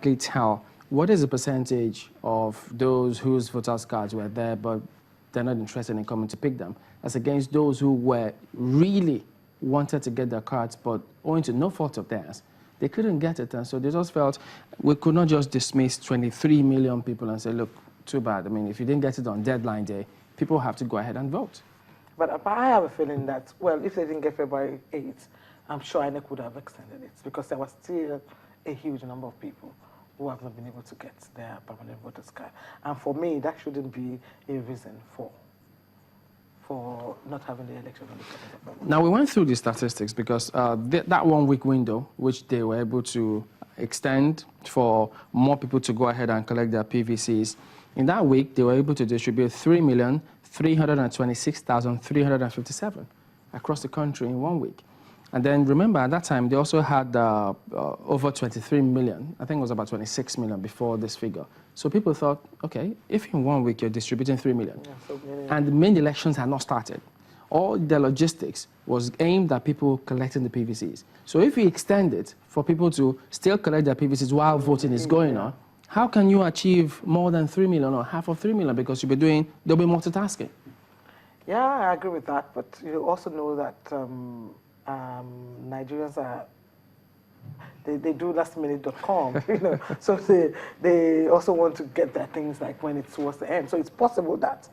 tell what is the percentage of those whose voters' cards were there, but they're not interested in coming to pick them, as against those who were really wanted to get their cards, but owing to no fault of theirs, they couldn't get it. And so they just felt we could not just dismiss 23 million people and say, look, too bad. I mean, if you didn't get it on deadline day, people have to go ahead and vote. But I have a feeling that, well, if they didn't get February 8th, I'm sure INEC would have extended it, because there was still a huge number of people who have not been able to get their permanent voters card. And for me, that shouldn't be a reason for not having the election on the 7th of February. Now, we went through the statistics because that 1 week window, which they were able to extend for more people to go ahead and collect their PVCs, in that week, they were able to distribute 3,326,357 across the country in 1 week. And then remember, at that time, they also had over 23 million. I think it was about 26 million before this figure. So people thought, okay, if in 1 week you're distributing 3 million, and the main elections had not started, all the logistics was aimed at people collecting the PVCs. So if we extend it for people to still collect their PVCs while voting is going on, how can you achieve more than 3 million or half of 3 million? Because there'll be multitasking. Yeah, I agree with that. But you also know that Nigerians they do lastminute.com, you know, so they also want to get their things like when it's towards the end. So it's possible that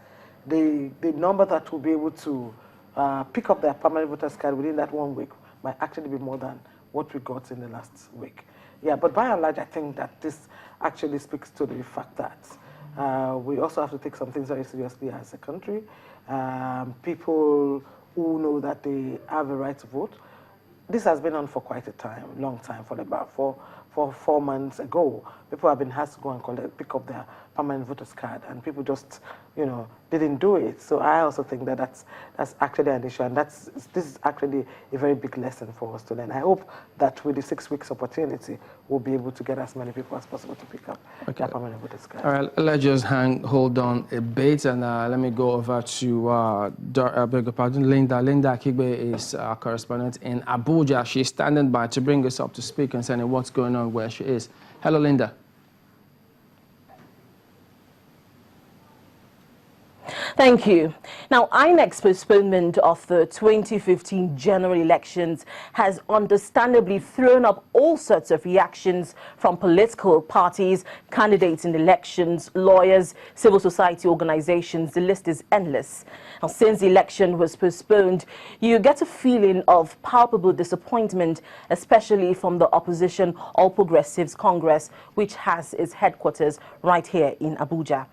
the number that will be able to pick up their permanent voters card within that 1 week might actually be more than what we got in the last week. Yeah, but by and large, I think that this actually speaks to the fact that we also have to take some things very seriously as a country. People who know that they have a right to vote. This has been on for quite a long time, for about 4 months ago. People have been asked to go and pick up their permanent voters card, and people just, you know, didn't do it. So I also think that that's actually an issue, and this is actually a very big lesson for us to learn. I hope that with the 6 weeks opportunity, we'll be able to get as many people as possible to pick up their permanent voters card. All right, let's just hold on a bit, and let me go over to Linda. Linda Akigbe is our correspondent in Abuja. She's standing by to bring us up to speak concerning what's going on where she is. Hello, Linda. Thank you. Now, INEC's postponement of the 2015 general elections has understandably thrown up all sorts of reactions from political parties, candidates in elections, lawyers, civil society organizations. The list is endless. Now, since the election was postponed, you get a feeling of palpable disappointment, especially from the opposition All Progressives Congress, which has its headquarters right here in Abuja.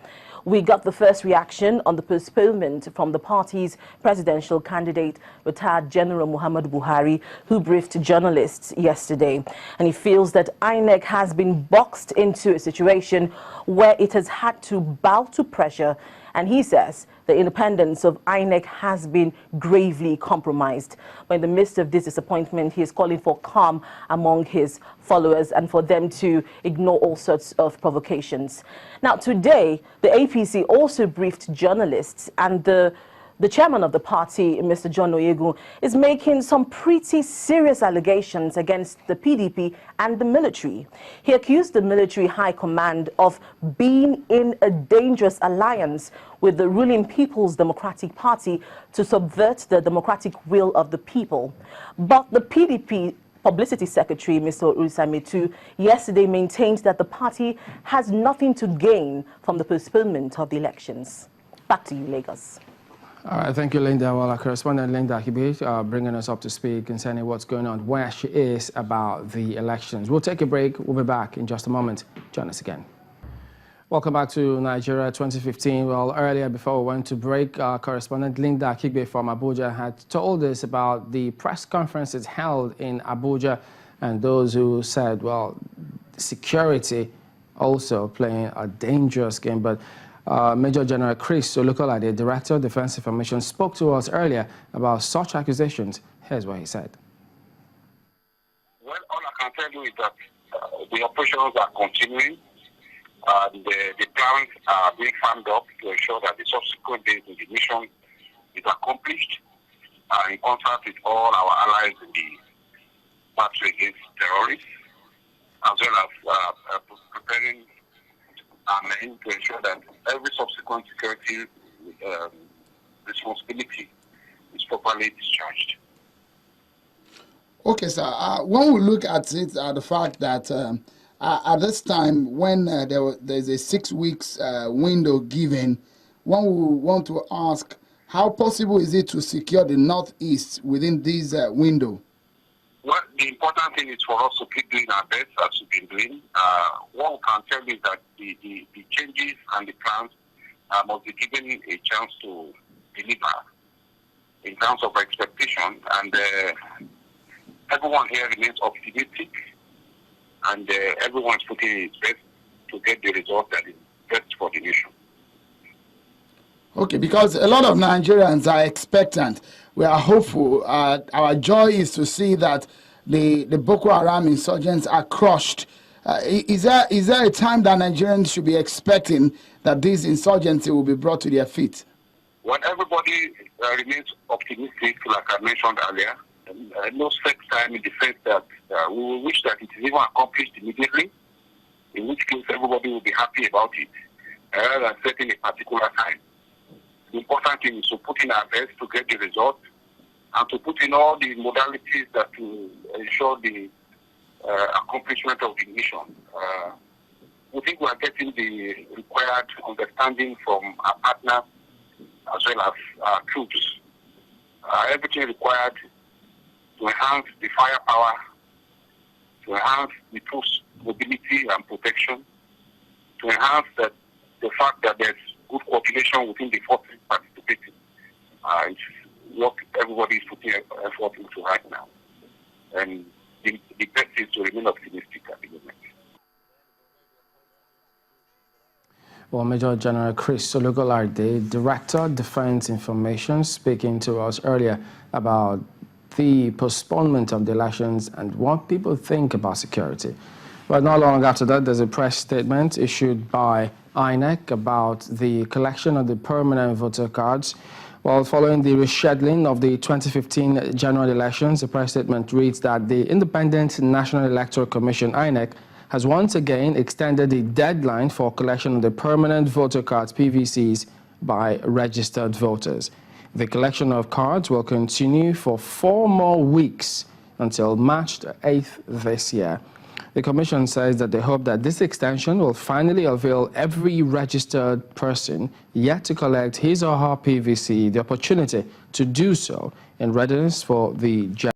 We got the first reaction on the postponement from the party's presidential candidate, retired General Muhammadu Buhari, who briefed journalists yesterday. And he feels that INEC has been boxed into a situation where it has had to bow to pressure. And he says the independence of INEC has been gravely compromised. But in the midst of this disappointment, he is calling for calm among his followers and for them to ignore all sorts of provocations. Now, today, the APC also briefed journalists, and the chairman of the party, Mr. John Oyegu, is making some pretty serious allegations against the PDP and the military. He accused the military high command of being in a dangerous alliance with the ruling People's Democratic Party to subvert the democratic will of the people. But the PDP Publicity Secretary, Mr. Urisametu, yesterday maintained that the party has nothing to gain from the postponement of the elections. Back to you, Lagos. All right, thank you, Linda. Well, our correspondent, Linda Akigbe, bringing us up to speed concerning what's going on, where she is about the elections. We'll take a break. We'll be back in just a moment. Join us again. Welcome back to Nigeria 2015. Well, earlier, before we went to break, our correspondent, Linda Akigbe from Abuja, had told us about the press conferences held in Abuja and those who said, well, security also playing a dangerous game. But Major General Chris Olukolade, Director of Defense Information, spoke to us earlier about such accusations. Here's what he said. Well, all I can tell you is that the operations are continuing. The plans are being farmed up to ensure that the subsequent days in the mission is accomplished in concert with all our allies in the battle against terrorists, as well as working to ensure that every subsequent security responsibility is properly discharged. Okay, sir. When we look at it, the fact that at this time, when there's a 6 weeks window given, one will want to ask, how possible is it to secure the Northeast within this window? Well, the important thing is for us to keep doing our best as we've been doing. What we can tell you is that the changes and the plans must be given a chance to deliver in terms of expectation, and everyone here remains optimistic, and everyone is putting its best to get the result that is best for the nation. Okay, because a lot of Nigerians are expectant. We are hopeful. Our joy is to see that the Boko Haram insurgents are crushed. Is there a time that Nigerians should be expecting that this insurgency will be brought to their feet? Well, everybody remains optimistic, like I mentioned earlier. No set time in the sense that we will wish that it is even accomplished immediately, in which case everybody will be happy about it, rather than setting a particular time. The important thing is to put in our best to get the result and to put in all the modalities that will ensure the accomplishment of the mission. We think we are getting the required understanding from our partners as well as our troops. Everything required to enhance the firepower, to enhance the troops' mobility and protection, to enhance the fact that there's good coordination within the forces participating. It's what everybody is putting effort into right now. And the best is to remain optimistic at the moment. Well, Major General Chris Solugolarde, Director, Defense Information, speaking to us earlier about the postponement of the elections and what people think about security. But not long after that, there's a press statement issued by INEC about the collection of the permanent voter cards. Well, following the rescheduling of the 2015 general elections, the press statement reads that the Independent National Electoral Commission, INEC, has once again extended the deadline for collection of the permanent voter cards, PVCs, by registered voters. The collection of cards will continue for 4 more weeks until March 8th this year. The Commission says that they hope that this extension will finally avail every registered person yet to collect his or her PVC the opportunity to do so in readiness for the